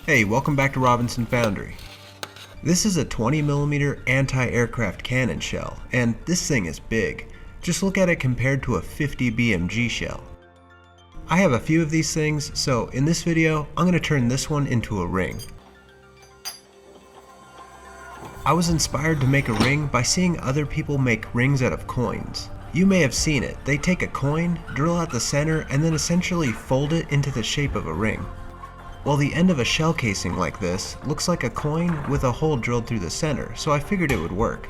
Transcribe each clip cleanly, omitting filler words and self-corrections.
Hey, welcome back to Robinson Foundry. This is a 20mm anti-aircraft cannon shell, and this thing is big. Just look at it compared to a 50 BMG shell. I have a few of these things, so in this video, I'm going to turn this one into a ring. I was inspired to make a ring by seeing other people make rings out of coins. You may have seen it. They take a coin, drill out the center, and then essentially fold it into the shape of a ring. Well, the end of a shell casing like this looks like a coin with a hole drilled through the center, so I figured it would work.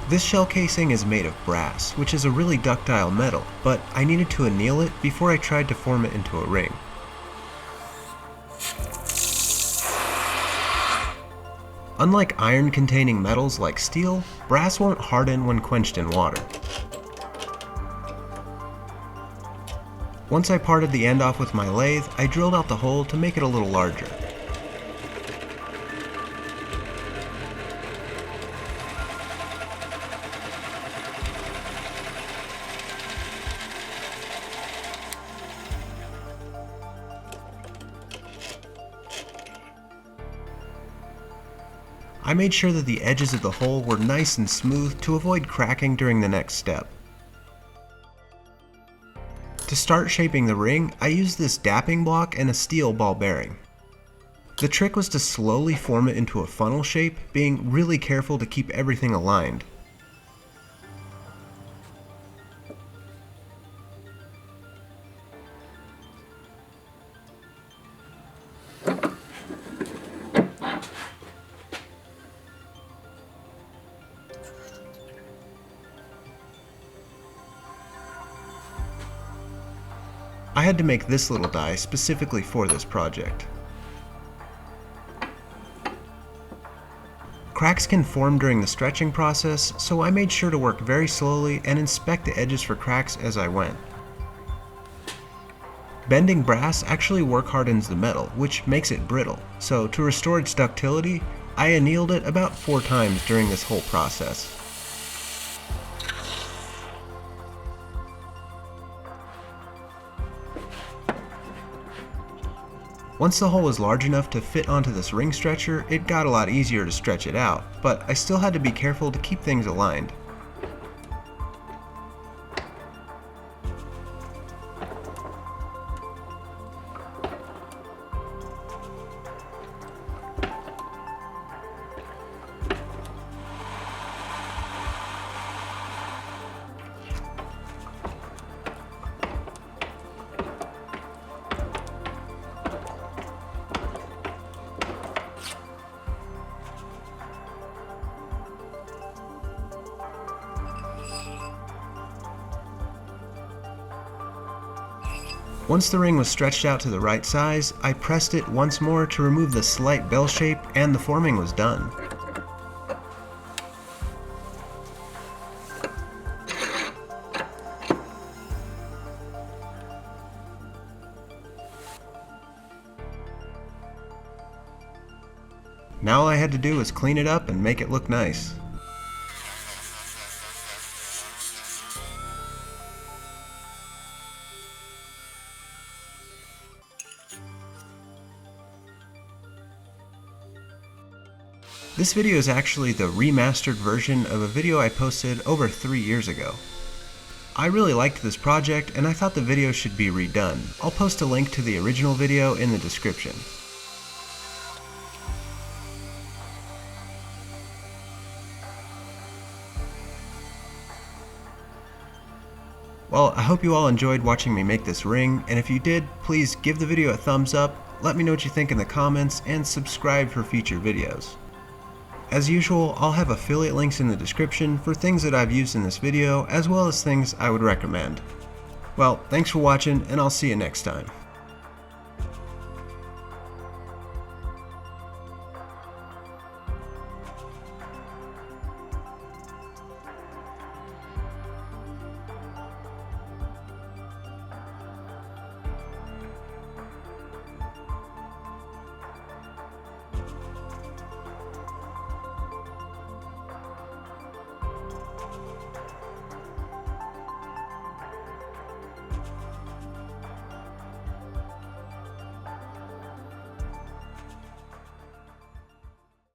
This shell casing is made of brass, which is a really ductile metal, but I needed to anneal it before I tried to form it into a ring. Unlike iron-containing metals like steel, brass won't harden when quenched in water. Once I parted the end off with my lathe, I drilled out the hole to make it a little larger. I made sure that the edges of the hole were nice and smooth to avoid cracking during the next step. To start shaping the ring, I used this dapping block and a steel ball bearing. The trick was to slowly form it into a funnel shape, being really careful to keep everything aligned. I had to make this little die specifically for this project. Cracks can form during the stretching process, so I made sure to work very slowly and inspect the edges for cracks as I went. Bending brass actually work hardens the metal, which makes it brittle, so to restore its ductility, I annealed it about 4 times during this whole process. Once the hole was large enough to fit onto this ring stretcher, it got a lot easier to stretch it out, but I still had to be careful to keep things aligned. Once the ring was stretched out to the right size, I pressed it once more to remove the slight bell shape, and the forming was done. Now all I had to do was clean it up and make it look nice. This video is actually the remastered version of a video I posted over 3 years ago. I really liked this project and I thought the video should be redone. I'll post a link to the original video in the description. Well, I hope you all enjoyed watching me make this ring, and if you did, please give the video a thumbs up, let me know what you think in the comments, and subscribe for future videos. As usual, I'll have affiliate links in the description for things that I've used in this video, as well as things I would recommend. Well, thanks for watching, and I'll see you next time.